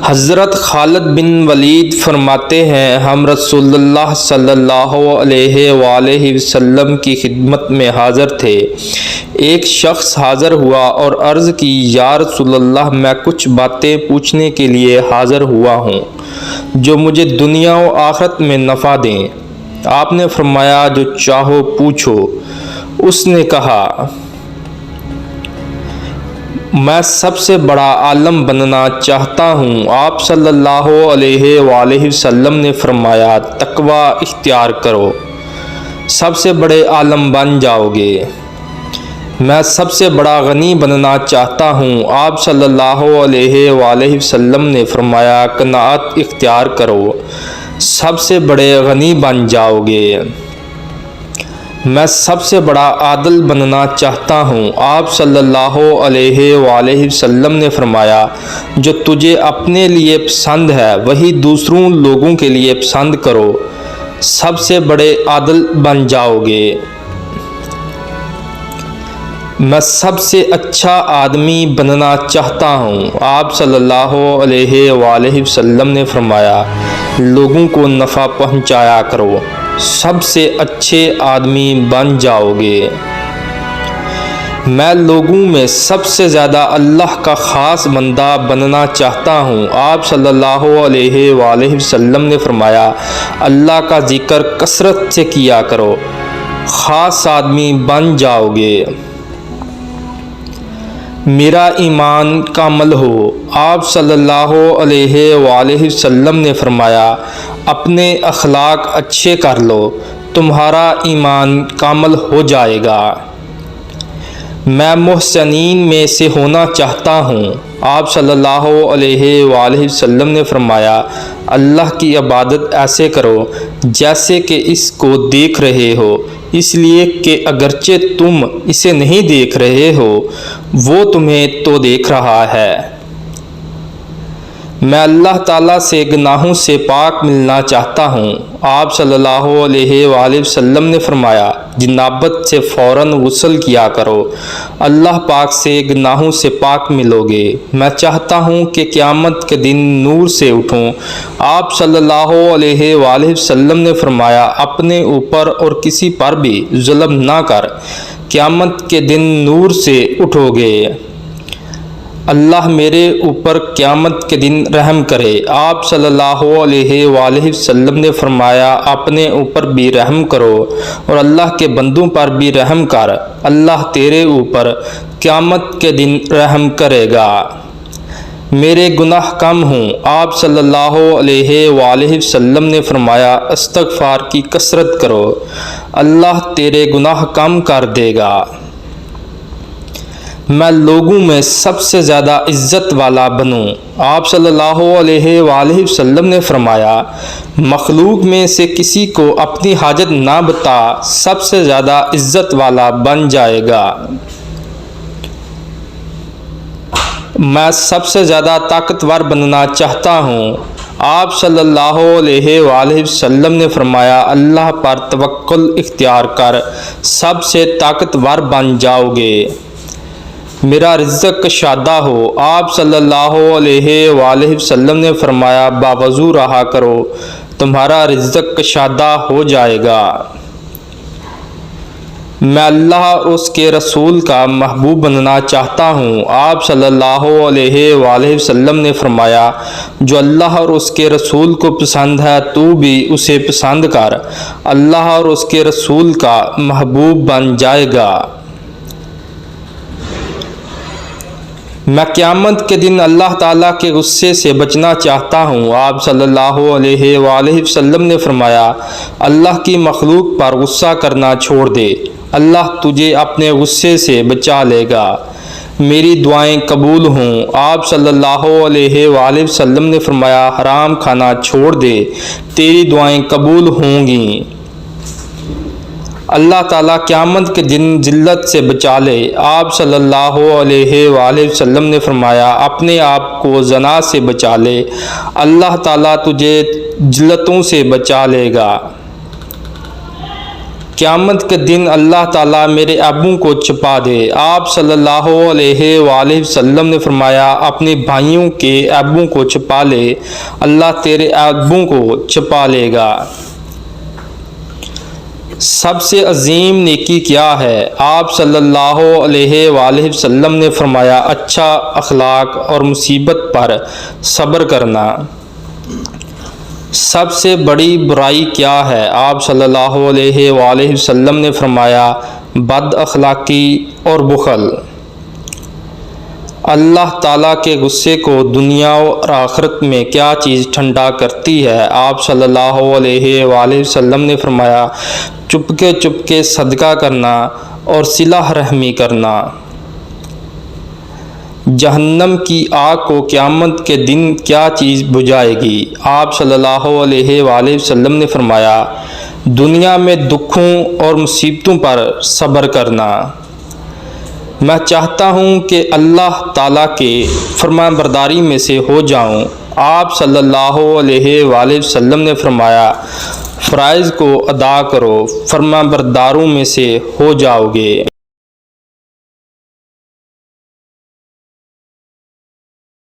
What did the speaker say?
حضرت خالد بن ولید فرماتے ہیں ہم رسول اللہ صلی اللہ علیہ وآلہ وسلم کی خدمت میں حاضر تھے۔ ایک شخص حاضر ہوا اور عرض کی یا رسول اللہ میں کچھ باتیں پوچھنے کے لیے حاضر ہوا ہوں جو مجھے دنیا و آخرت میں نفع دیں۔ آپ نے فرمایا جو چاہو پوچھو۔ اس نے کہا میں سب سے بڑا عالم بننا چاہتا ہوں۔ آپ صلی اللہ علیہ وآلہ وسلم نے فرمایا تقوی اختیار کرو، سب سے بڑے عالم بن جاؤ گے۔ میں سب سے بڑا غنی بننا چاہتا ہوں۔ آپ صلی اللہ علیہ وآلہ وسلم نے فرمایا قناعت اختیار کرو، سب سے بڑے غنی بن جاؤ گے۔ میں سب سے بڑا عادل بننا چاہتا ہوں۔ آپ صلی اللہ علیہ وآلہ وسلم نے فرمایا جو تجھے اپنے لیے پسند ہے وہی دوسروں لوگوں کے لیے پسند کرو، سب سے بڑے عادل بن جاؤ گے۔ میں سب سے اچھا آدمی بننا چاہتا ہوں۔ آپ صلی اللہ علیہ وآلہ وسلم نے فرمایا لوگوں کو نفع پہنچایا کرو، سب سے اچھے آدمی بن جاؤ گے۔ میں لوگوں میں سب سے زیادہ اللہ کا خاص بندہ بننا چاہتا ہوں۔ آپ صلی اللہ علیہ وآلہ وسلم نے فرمایا اللہ کا ذکر کثرت سے کیا کرو، خاص آدمی بن جاؤ گے۔ میرا ایمان کامل ہو۔ آپ صلی اللہ علیہ وآلہ وسلم نے فرمایا اپنے اخلاق اچھے کر لو، تمہارا ایمان کامل ہو جائے گا۔ میں محسنین میں سے ہونا چاہتا ہوں۔ آپ صلی اللہ علیہ وآلہ وسلم نے فرمایا اللہ کی عبادت ایسے کرو جیسے کہ اس کو دیکھ رہے ہو، اس لیے کہ اگرچہ تم اسے نہیں دیکھ رہے ہو وہ تمہیں تو دیکھ رہا ہے۔ میں اللہ تعالیٰ سے گناہوں سے پاک ملنا چاہتا ہوں۔ آپ صلی اللہ علیہ وآلہ وسلم نے فرمایا جنابت سے فوراً غسل کیا کرو، اللہ پاک سے گناہوں سے پاک ملو گے۔ میں چاہتا ہوں کہ قیامت کے دن نور سے اٹھوں۔ آپ صلی اللہ علیہ وآلہ وسلم نے فرمایا اپنے اوپر اور کسی پر بھی ظلم نہ کر، قیامت کے دن نور سے اٹھو گے۔ اللہ میرے اوپر قیامت کے دن رحم کرے۔ آپ صلی اللہ علیہ وآلہ وسلم نے فرمایا اپنے اوپر بھی رحم کرو اور اللہ کے بندوں پر بھی رحم کر، اللہ تیرے اوپر قیامت کے دن رحم کرے گا۔ میرے گناہ کم ہوں۔ آپ صلی اللہ علیہ وآلہ وسلم نے فرمایا استغفار کی کثرت کرو، اللہ تیرے گناہ کم کر دے گا۔ میں لوگوں میں سب سے زیادہ عزت والا بنوں۔ آپ صلی اللہ علیہ وآلہ وسلم نے فرمایا مخلوق میں سے کسی کو اپنی حاجت نہ بتا، سب سے زیادہ عزت والا بن جائے گا۔ میں سب سے زیادہ طاقتور بننا چاہتا ہوں۔ آپ صلی اللہ علیہ وآلہ وسلم نے فرمایا اللہ پر توکل اختیار کر، سب سے طاقتور بن جاؤ گے۔ میرا رزق کشادہ ہو۔ آپ صلی اللہ علیہ وآلہ وسلم نے فرمایا باوضو رہا کرو، تمہارا رزق کشادہ ہو جائے گا۔ میں اللہ اور اس کے رسول کا محبوب بننا چاہتا ہوں۔ آپ صلی اللہ علیہ وآلہ وسلم نے فرمایا جو اللہ اور اس کے رسول کو پسند ہے تو بھی اسے پسند کر، اللہ اور اس کے رسول کا محبوب بن جائے گا۔ میں قیامت کے دن اللہ تعالیٰ کے غصے سے بچنا چاہتا ہوں۔ آپ صلی اللہ علیہ وآلہ وسلم نے فرمایا اللہ کی مخلوق پر غصہ کرنا چھوڑ دے، اللہ تجھے اپنے غصے سے بچا لے گا۔ میری دعائیں قبول ہوں۔ آپ صلی اللہ علیہ وآلہ وسلم نے فرمایا حرام کھانا چھوڑ دے، تیری دعائیں قبول ہوں گی۔ اللہ تعالیٰ قیامت کے دن ذلت سے بچا لے۔ آپ صلی اللہ علیہ وآلہ وسلم نے فرمایا اپنے آپ کو زنا سے بچا لے، اللہ تعالیٰ تجھے ذلتوں سے بچا لے گا۔ قیامت کے دن اللہ تعالیٰ میرے ایبوں کو چھپا دے۔ آپ صلی اللہ علیہ وآلہ وسلم نے فرمایا اپنے بھائیوں کے ایبوں کو چھپا لے، اللہ تیرے ایبوں کو چھپا لے گا۔ سب سے عظیم نیکی کیا ہے؟ آپ صلی اللہ علیہ وآلہ وسلم نے فرمایا اچھا اخلاق اور مصیبت پر صبر کرنا۔ سب سے بڑی برائی کیا ہے؟ آپ صلی اللہ علیہ وآلہ وسلم نے فرمایا بد اخلاقی اور بخل۔ اللہ تعالیٰ کے غصے کو دنیا اور آخرت میں کیا چیز ٹھنڈا کرتی ہے؟ آپ صلی اللہ علیہ وآلہ وسلم نے فرمایا چپکے چپکے صدقہ کرنا اور صلہ رحمی کرنا۔ جہنم کی آگ کو قیامت کے دن کیا چیز بجھائے گی؟ آپ صلی اللہ علیہ وآلہ وسلم نے فرمایا دنیا میں دکھوں اور مصیبتوں پر صبر کرنا۔ میں چاہتا ہوں کہ اللہ تعالیٰ کے فرمان برداری میں سے ہو جاؤں۔ آپ صلی اللہ علیہ وآلہ وسلم نے فرمایا فرائض کو ادا کرو، فرمان برداروں میں سے ہو جاؤ گے۔